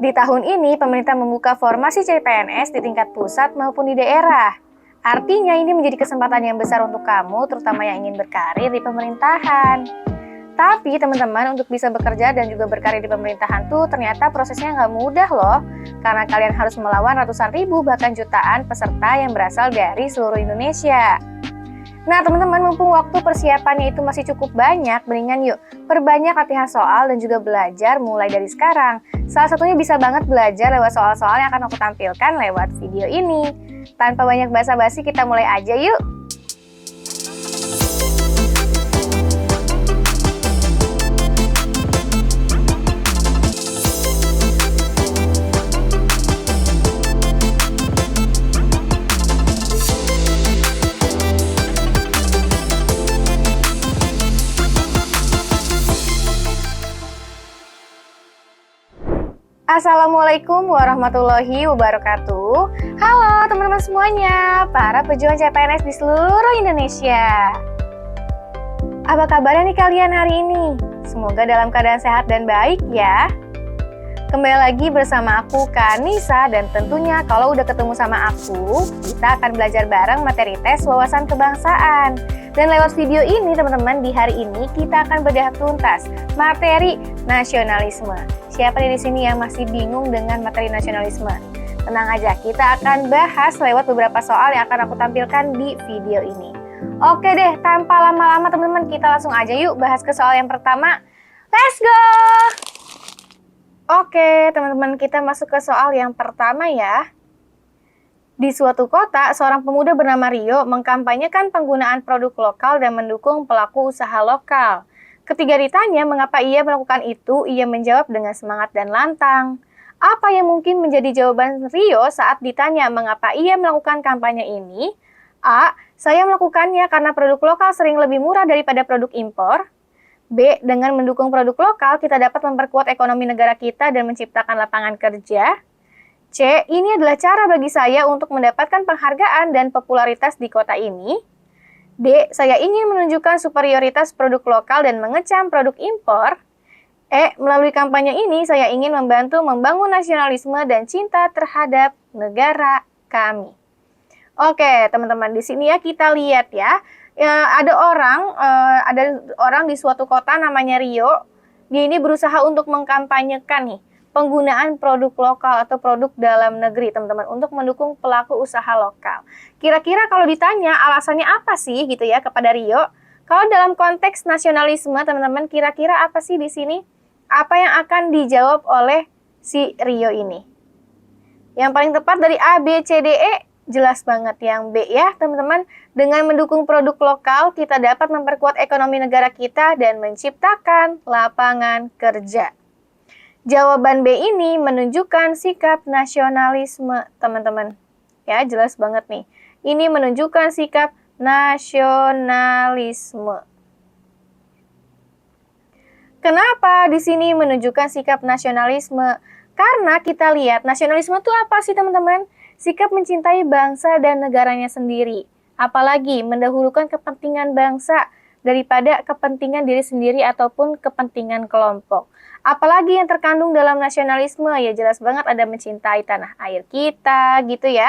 Di tahun ini, pemerintah membuka formasi CPNS di tingkat pusat maupun di daerah. Artinya ini menjadi kesempatan yang besar untuk kamu, terutama yang ingin berkarir di pemerintahan. Tapi teman-teman, untuk bisa bekerja dan juga berkarir di pemerintahan tuh ternyata prosesnya nggak mudah loh. Karena kalian harus melawan ratusan ribu bahkan jutaan peserta yang berasal dari seluruh Indonesia. Nah teman-teman, mumpung waktu persiapannya itu masih cukup banyak, mendingan yuk perbanyak latihan soal dan juga belajar mulai dari sekarang. Salah satunya bisa banget belajar lewat soal-soal yang akan aku tampilkan lewat video ini. Tanpa banyak basa-basi, kita mulai aja yuk! Assalamualaikum warahmatullahi wabarakatuh. Halo teman-teman semuanya, para pejuang CPNS di seluruh Indonesia. Apa kabarnya nih kalian hari ini? Semoga dalam keadaan sehat dan baik ya. Kembali lagi bersama aku Kanisa, dan tentunya kalau udah ketemu sama aku, kita akan belajar bareng materi tes wawasan kebangsaan. Dan lewat video ini teman-teman, di hari ini kita akan bedah tuntas materi nasionalisme. Siapa di sini yang masih bingung dengan materi nasionalisme? Tenang aja, kita akan bahas lewat beberapa soal yang akan aku tampilkan di video ini. Oke deh, tanpa lama-lama teman-teman, kita langsung aja yuk bahas ke soal yang pertama. Let's go! Oke teman-teman, kita masuk ke soal yang pertama ya. Di suatu kota, seorang pemuda bernama Rio mengkampanyekan penggunaan produk lokal dan mendukung pelaku usaha lokal. Ketika ditanya mengapa ia melakukan itu, ia menjawab dengan semangat dan lantang. Apa yang mungkin menjadi jawaban Rio saat ditanya mengapa ia melakukan kampanye ini? A. Saya melakukannya karena produk lokal sering lebih murah daripada produk impor. B. Dengan mendukung produk lokal, kita dapat memperkuat ekonomi negara kita dan menciptakan lapangan kerja. C. Ini adalah cara bagi saya untuk mendapatkan penghargaan dan popularitas di kota ini. D. Saya ingin menunjukkan superioritas produk lokal dan mengecam produk impor. E. Melalui kampanye ini, saya ingin membantu membangun nasionalisme dan cinta terhadap negara kami. Oke, teman-teman, di sini ya kita lihat ya. Ada orang di suatu kota namanya Rio. Dia ini berusaha untuk mengkampanyekan nih penggunaan produk lokal atau produk dalam negeri, teman-teman, untuk mendukung pelaku usaha lokal. Kira-kira kalau ditanya alasannya apa sih gitu ya kepada Rio? Kalau dalam konteks nasionalisme, teman-teman, kira-kira apa sih di sini? Apa yang akan dijawab oleh si Rio ini? Yang paling tepat dari A, B, C, D, E, jelas banget yang B ya, teman-teman. Dengan mendukung produk lokal, kita dapat memperkuat ekonomi negara kita dan menciptakan lapangan kerja. Jawaban B ini menunjukkan sikap nasionalisme, teman-teman. Ya, jelas banget nih. Ini menunjukkan sikap nasionalisme. Kenapa di sini menunjukkan sikap nasionalisme? Karena kita lihat nasionalisme itu apa sih, teman-teman? Sikap mencintai bangsa dan negaranya sendiri. Apalagi mendahulukan kepentingan bangsa daripada kepentingan diri sendiri ataupun kepentingan kelompok. Apalagi yang terkandung dalam nasionalisme, ya jelas banget ada mencintai tanah air kita gitu ya.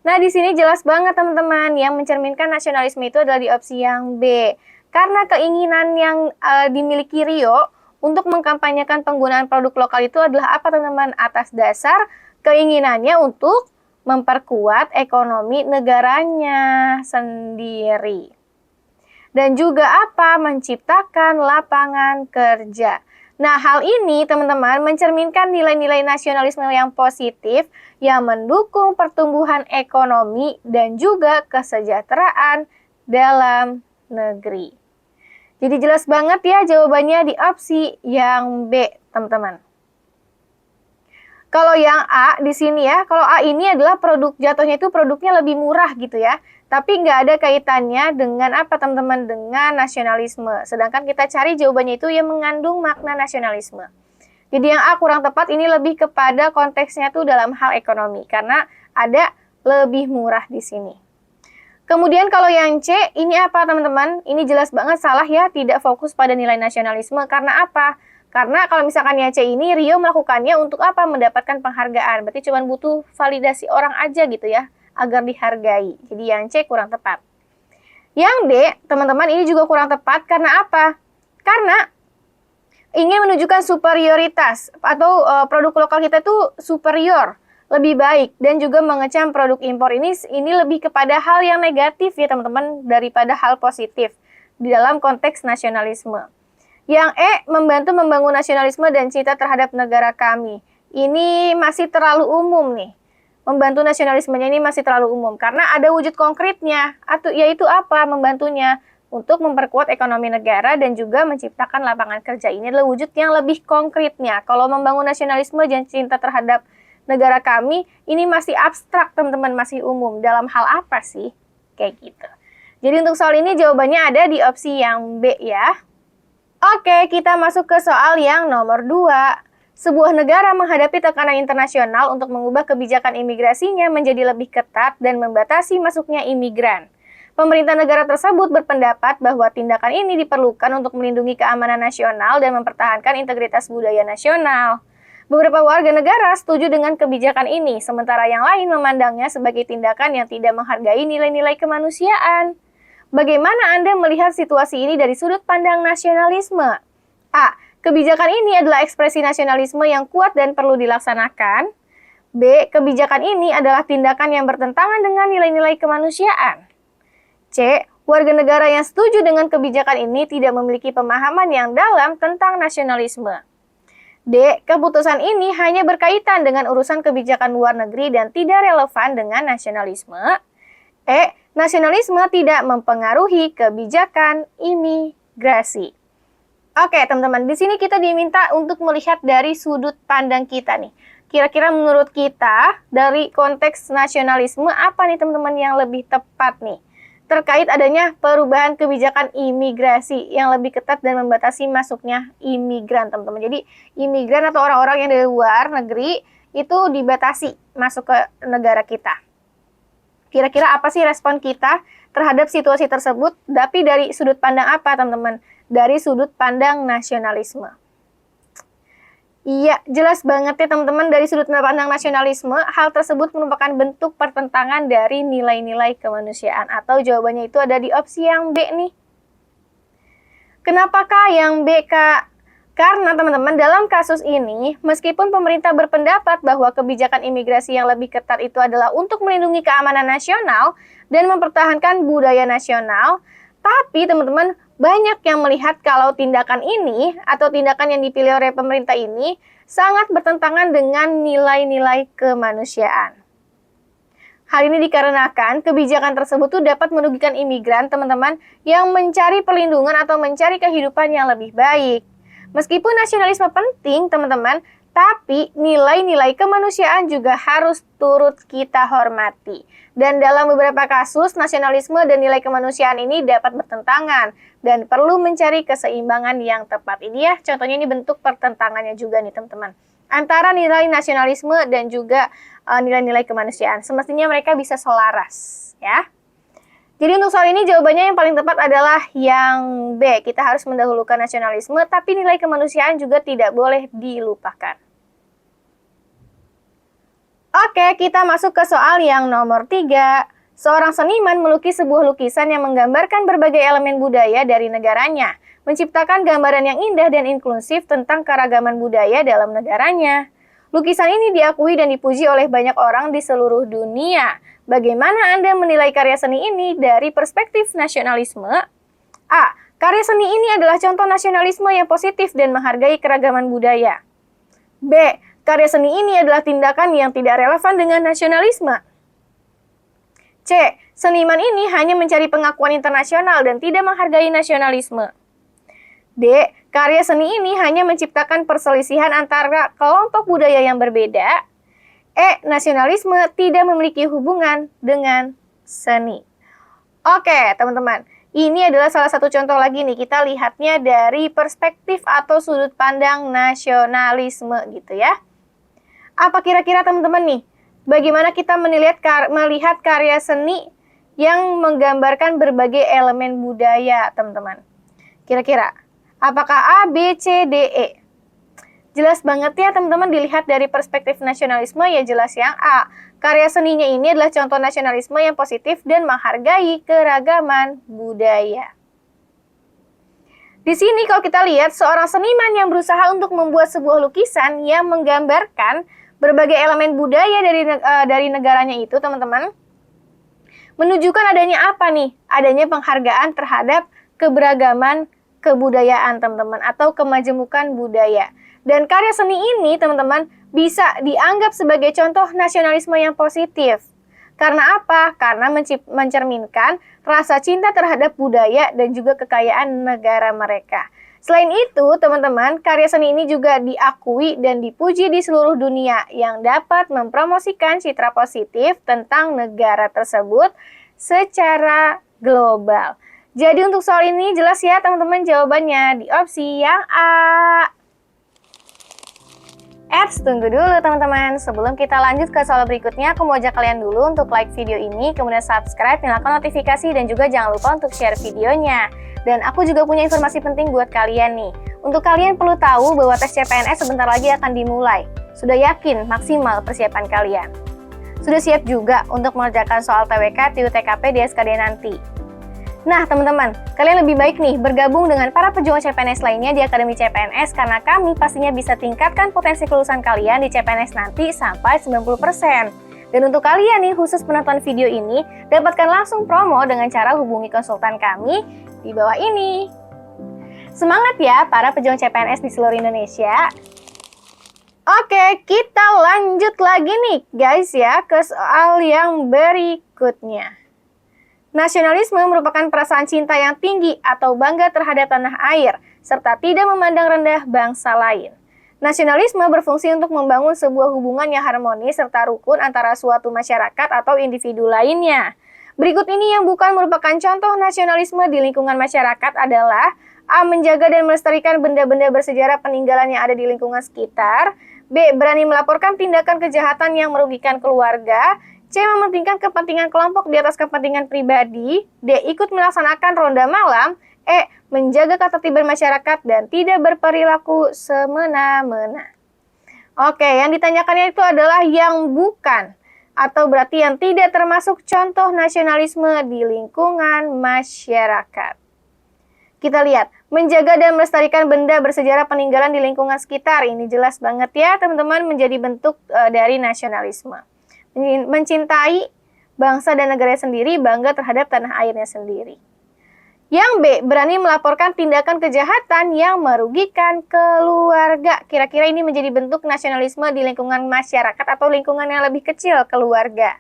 Nah di sini jelas banget teman-teman, yang mencerminkan nasionalisme itu adalah di opsi yang B. Karena keinginan yang dimiliki Rio untuk mengkampanyekan penggunaan produk lokal itu adalah apa teman-teman? Atas dasar keinginannya untuk memperkuat ekonomi negaranya sendiri. Dan juga apa? Menciptakan lapangan kerja. Nah, hal ini teman-teman mencerminkan nilai-nilai nasionalisme yang positif yang mendukung pertumbuhan ekonomi dan juga kesejahteraan dalam negeri. Jadi jelas banget ya jawabannya di opsi yang B, teman-teman. Kalau yang A di sini ya, kalau A ini adalah produk, jatuhnya itu produknya lebih murah gitu ya. Tapi nggak ada kaitannya dengan apa teman-teman, dengan nasionalisme. Sedangkan kita cari jawabannya itu yang mengandung makna nasionalisme. Jadi yang A kurang tepat, ini lebih kepada konteksnya tuh dalam hal ekonomi. Karena ada lebih murah di sini. Kemudian kalau yang C, ini apa teman-teman? Ini jelas banget salah ya, tidak fokus pada nilai nasionalisme. Karena apa? Karena kalau misalkan yang C ini, Rio melakukannya untuk apa? Mendapatkan penghargaan. Berarti cuma butuh validasi orang aja gitu ya, agar dihargai. Jadi yang C kurang tepat. Yang D, teman-teman, ini juga kurang tepat. Karena apa? Karena ingin menunjukkan superioritas atau produk lokal kita tuh superior, lebih baik, dan juga mengecam produk impor ini lebih kepada hal yang negatif ya teman-teman daripada hal positif di dalam konteks nasionalisme. Yang E, membantu membangun nasionalisme dan cinta terhadap negara kami. Ini masih terlalu umum nih. Membantu nasionalismenya ini masih terlalu umum karena ada wujud konkretnya, atau yaitu apa? Membantunya untuk memperkuat ekonomi negara dan juga menciptakan lapangan kerja. Ini adalah wujud yang lebih konkretnya. Kalau membangun nasionalisme dan cinta terhadap negara kami, ini masih abstrak teman-teman, masih umum. Dalam hal apa sih? Kayak gitu. Jadi untuk soal ini jawabannya ada di opsi yang B ya. Oke, kita masuk ke soal yang nomor 2. Sebuah negara menghadapi tekanan internasional untuk mengubah kebijakan imigrasinya menjadi lebih ketat dan membatasi masuknya imigran. Pemerintah negara tersebut berpendapat bahwa tindakan ini diperlukan untuk melindungi keamanan nasional dan mempertahankan integritas budaya nasional. Beberapa warga negara setuju dengan kebijakan ini, sementara yang lain memandangnya sebagai tindakan yang tidak menghargai nilai-nilai kemanusiaan. Bagaimana Anda melihat situasi ini dari sudut pandang nasionalisme? A. Kebijakan ini adalah ekspresi nasionalisme yang kuat dan perlu dilaksanakan. B. Kebijakan ini adalah tindakan yang bertentangan dengan nilai-nilai kemanusiaan. C. Warga negara yang setuju dengan kebijakan ini tidak memiliki pemahaman yang dalam tentang nasionalisme. D. Keputusan ini hanya berkaitan dengan urusan kebijakan luar negeri dan tidak relevan dengan nasionalisme. E. Nasionalisme tidak mempengaruhi kebijakan imigrasi. Oke, teman-teman, di sini kita diminta untuk melihat dari sudut pandang kita nih. Kira-kira menurut kita dari konteks nasionalisme apa nih teman-teman yang lebih tepat nih? Terkait adanya perubahan kebijakan imigrasi yang lebih ketat dan membatasi masuknya imigran, teman-teman. Jadi, imigran atau orang-orang yang dari luar negeri itu dibatasi masuk ke negara kita. Kira-kira apa sih respon kita terhadap situasi tersebut? Tapi dari sudut pandang apa, teman-teman? Dari sudut pandang nasionalisme. Iya, jelas banget ya teman-teman, dari sudut pandang nasionalisme, hal tersebut merupakan bentuk pertentangan dari nilai-nilai kemanusiaan. Atau jawabannya itu ada di opsi yang B nih. Kenapakah yang B, Kak? Karena teman-teman, dalam kasus ini, meskipun pemerintah berpendapat bahwa kebijakan imigrasi yang lebih ketat itu adalah untuk melindungi keamanan nasional dan mempertahankan budaya nasional, tapi teman-teman, banyak yang melihat kalau tindakan ini atau tindakan yang dipilih oleh pemerintah ini sangat bertentangan dengan nilai-nilai kemanusiaan. Hal ini dikarenakan kebijakan tersebut tuh dapat merugikan imigran, teman-teman, yang mencari perlindungan atau mencari kehidupan yang lebih baik. Meskipun nasionalisme penting, teman-teman, tapi nilai-nilai kemanusiaan juga harus turut kita hormati. Dan dalam beberapa kasus, nasionalisme dan nilai kemanusiaan ini dapat bertentangan dan perlu mencari keseimbangan yang tepat. Ini ya, contohnya ini bentuk pertentangannya juga nih, teman-teman. Antara nilai nasionalisme dan juga nilai-nilai kemanusiaan. Semestinya mereka bisa selaras, ya. Jadi untuk soal ini jawabannya yang paling tepat adalah yang B. Kita harus mendahulukan nasionalisme, tapi nilai kemanusiaan juga tidak boleh dilupakan. Oke, kita masuk ke soal yang nomor 3. Seorang seniman melukis sebuah lukisan yang menggambarkan berbagai elemen budaya dari negaranya, menciptakan gambaran yang indah dan inklusif tentang keragaman budaya dalam negaranya. Lukisan ini diakui dan dipuji oleh banyak orang di seluruh dunia. Bagaimana Anda menilai karya seni ini dari perspektif nasionalisme? A. Karya seni ini adalah contoh nasionalisme yang positif dan menghargai keragaman budaya. B. Karya seni ini adalah tindakan yang tidak relevan dengan nasionalisme. C. Seniman ini hanya mencari pengakuan internasional dan tidak menghargai nasionalisme. D. Karya seni ini hanya menciptakan perselisihan antara kelompok budaya yang berbeda. E. Nasionalisme tidak memiliki hubungan dengan seni. Oke, teman-teman. Ini adalah salah satu contoh lagi nih. Kita lihatnya dari perspektif atau sudut pandang nasionalisme gitu ya. Apa kira-kira teman-teman nih? Bagaimana kita melihat karya seni yang menggambarkan berbagai elemen budaya, teman-teman? Kira-kira, apakah A, B, C, D, E? Jelas banget ya teman-teman, dilihat dari perspektif nasionalisme ya jelas yang A. Karya seninya ini adalah contoh nasionalisme yang positif dan menghargai keragaman budaya. Di sini kalau kita lihat seorang seniman yang berusaha untuk membuat sebuah lukisan yang menggambarkan berbagai elemen budaya dari negaranya itu, teman-teman, menunjukkan adanya apa nih? Adanya penghargaan terhadap keberagaman kebudayaan, teman-teman, atau kemajemukan budaya. Dan karya seni ini, teman-teman, bisa dianggap sebagai contoh nasionalisme yang positif. Karena apa? Karena mencerminkan rasa cinta terhadap budaya dan juga kekayaan negara mereka. Selain itu, teman-teman, karya seni ini juga diakui dan dipuji di seluruh dunia yang dapat mempromosikan citra positif tentang negara tersebut secara global. Jadi untuk soal ini jelas ya teman-teman, jawabannya di opsi yang A. Tunggu dulu teman-teman. Sebelum kita lanjut ke soal berikutnya, aku mau ajak kalian dulu untuk like video ini, kemudian subscribe, nyalakan notifikasi, dan juga jangan lupa untuk share videonya. Dan aku juga punya informasi penting buat kalian nih. Untuk kalian perlu tahu bahwa tes CPNS sebentar lagi akan dimulai. Sudah yakin maksimal persiapan kalian? Sudah siap juga untuk mengerjakan soal TWK, TIU, TKP di SKD nanti? Nah teman-teman, kalian lebih baik nih bergabung dengan para pejuang CPNS lainnya di Akademi CPNS karena kami pastinya bisa tingkatkan potensi kelulusan kalian di CPNS nanti sampai 90%. Dan untuk kalian nih khusus penonton video ini, dapatkan langsung promo dengan cara hubungi konsultan kami di bawah ini. Semangat ya para pejuang CPNS di seluruh Indonesia. Oke, kita lanjut lagi nih guys ya ke soal yang berikutnya. Nasionalisme merupakan perasaan cinta yang tinggi atau bangga terhadap tanah air, serta tidak memandang rendah bangsa lain. Nasionalisme berfungsi untuk membangun sebuah hubungan yang harmonis serta rukun antara suatu masyarakat atau individu lainnya. Berikut ini yang bukan merupakan contoh nasionalisme di lingkungan masyarakat adalah A. Menjaga dan melestarikan benda-benda bersejarah peninggalan yang ada di lingkungan sekitar. B. Berani melaporkan tindakan kejahatan yang merugikan keluarga. C. Mementingkan kepentingan kelompok di atas kepentingan pribadi. D. Ikut melaksanakan ronda malam. E. Menjaga ketertiban masyarakat dan tidak berperilaku semena-mena. Oke, yang ditanyakannya itu adalah yang bukan, atau berarti yang tidak termasuk contoh nasionalisme di lingkungan masyarakat. Kita lihat, menjaga dan melestarikan benda bersejarah peninggalan di lingkungan sekitar. Ini jelas banget ya teman-teman, menjadi bentuk dari nasionalisme. Mencintai bangsa dan negara sendiri, bangga terhadap tanah airnya sendiri. Yang B, berani melaporkan tindakan kejahatan yang merugikan keluarga. Kira-kira ini menjadi bentuk nasionalisme di lingkungan masyarakat atau lingkungan yang lebih kecil, keluarga.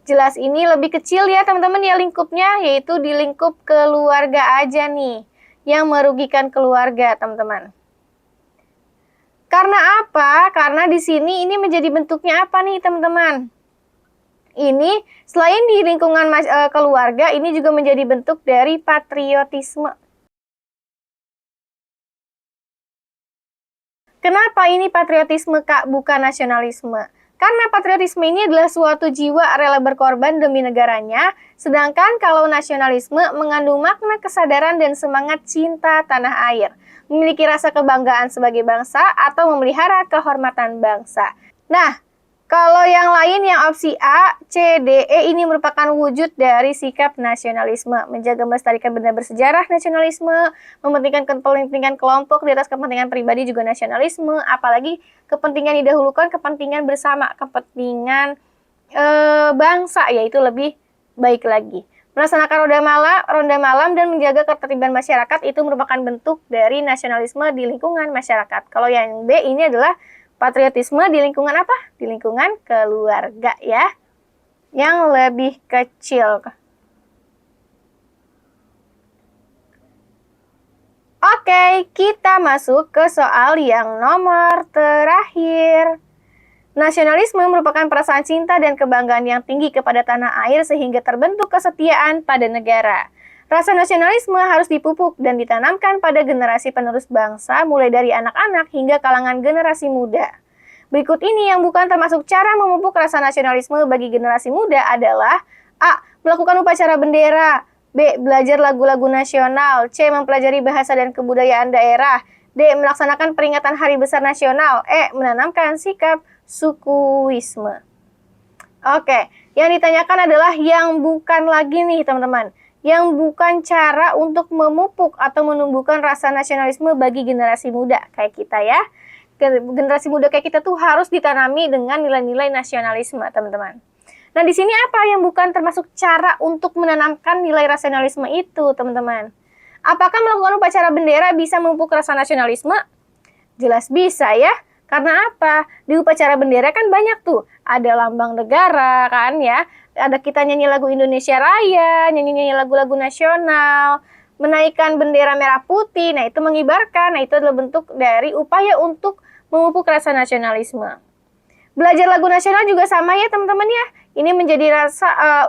Jelas ini lebih kecil ya teman-teman ya lingkupnya, yaitu di lingkup keluarga aja nih, yang merugikan keluarga teman-teman. Karena apa? Karena di sini ini menjadi bentuknya apa nih teman-teman? Ini selain di lingkungan keluarga, ini juga menjadi bentuk dari patriotisme. Kenapa ini patriotisme Kak, bukan nasionalisme? Karena patriotisme ini adalah suatu jiwa rela berkorban demi negaranya, sedangkan kalau nasionalisme mengandung makna kesadaran dan semangat cinta tanah air, memiliki rasa kebanggaan sebagai bangsa atau memelihara kehormatan bangsa. Nah, kalau yang lain yang opsi A, C, D, E ini merupakan wujud dari sikap nasionalisme. Menjaga melestarikan benda bersejarah nasionalisme, mementingkan kepentingan kelompok di atas kepentingan pribadi juga nasionalisme, apalagi kepentingan didahulukan kepentingan bersama, kepentingan bangsa, yaitu lebih baik lagi. Melaksanakan ronda malam dan menjaga ketertiban masyarakat itu merupakan bentuk dari nasionalisme di lingkungan masyarakat. Kalau yang B ini adalah patriotisme di lingkungan apa? Di lingkungan keluarga ya, yang lebih kecil. Oke, kita masuk ke soal yang nomor terakhir. Nasionalisme merupakan perasaan cinta dan kebanggaan yang tinggi kepada tanah air sehingga terbentuk kesetiaan pada negara. Rasa nasionalisme harus dipupuk dan ditanamkan pada generasi penerus bangsa mulai dari anak-anak hingga kalangan generasi muda. Berikut ini yang bukan termasuk cara memupuk rasa nasionalisme bagi generasi muda adalah A. Melakukan upacara bendera. B. Belajar lagu-lagu nasional. C. Mempelajari bahasa dan kebudayaan daerah. D. Melaksanakan peringatan Hari Besar Nasional. E. Menanamkan sikap sukuisme. Oke, yang ditanyakan adalah yang bukan lagi nih teman-teman. Yang bukan cara untuk memupuk atau menumbuhkan rasa nasionalisme bagi generasi muda kayak kita ya. Generasi muda kayak kita tuh harus ditanami dengan nilai-nilai nasionalisme, teman-teman. Nah, di sini apa yang bukan termasuk cara untuk menanamkan nilai nasionalisme itu, teman-teman? Apakah melakukan upacara bendera bisa memupuk rasa nasionalisme? Jelas bisa ya. Karena apa? Di upacara bendera kan banyak tuh. Ada lambang negara kan ya. Ada kita nyanyi lagu Indonesia Raya, nyanyi lagu-lagu nasional, menaikkan bendera merah putih. Nah, itu mengibarkan. Nah, itu adalah bentuk dari upaya untuk memupuk rasa nasionalisme. Belajar lagu nasional juga sama ya teman-teman ya. Ini menjadi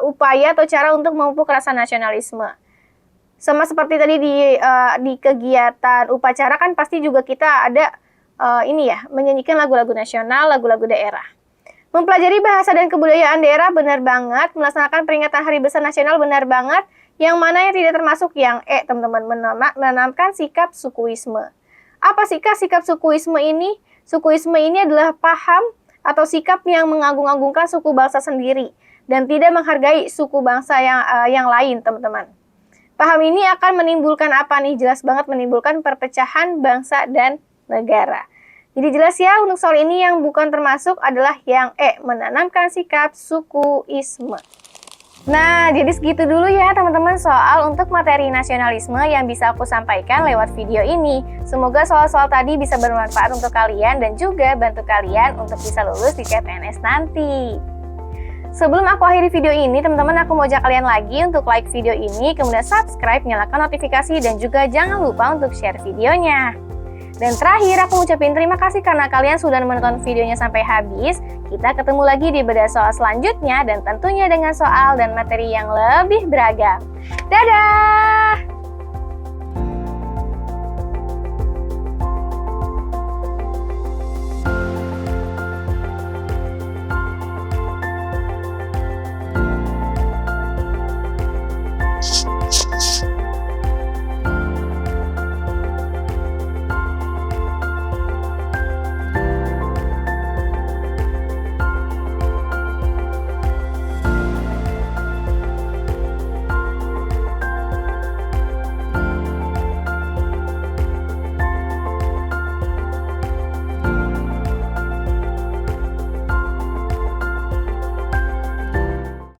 upaya atau cara untuk memupuk rasa nasionalisme. Sama seperti tadi di kegiatan upacara kan pasti juga kita ada menyanyikan lagu-lagu nasional, lagu-lagu daerah. Mempelajari bahasa dan kebudayaan daerah benar banget. Melaksanakan peringatan Hari Besar Nasional benar banget. Yang mana yang tidak termasuk? Yang E, teman-teman, menanamkan sikap sukuisme. Apa sih sikap sukuisme ini? Sukuisme ini adalah paham atau sikap yang mengagung-agungkan suku bangsa sendiri dan tidak menghargai suku bangsa yang lain, teman-teman. Paham ini akan menimbulkan apa nih? Jelas banget menimbulkan perpecahan bangsa dan negara. Jadi jelas ya, untuk soal ini yang bukan termasuk adalah yang E, menanamkan sikap sukuisme. Nah, jadi segitu dulu ya teman-teman soal untuk materi nasionalisme yang bisa aku sampaikan lewat video ini. Semoga soal-soal tadi bisa bermanfaat untuk kalian dan juga bantu kalian untuk bisa lulus di CPNS nanti. Sebelum aku akhiri video ini, teman-teman, aku mau ajak kalian lagi untuk like video ini, kemudian subscribe, nyalakan notifikasi, dan juga jangan lupa untuk share videonya. Dan terakhir, aku ucapin terima kasih karena kalian sudah menonton videonya sampai habis. Kita ketemu lagi di bedah soal selanjutnya dan tentunya dengan soal dan materi yang lebih beragam. Dadah!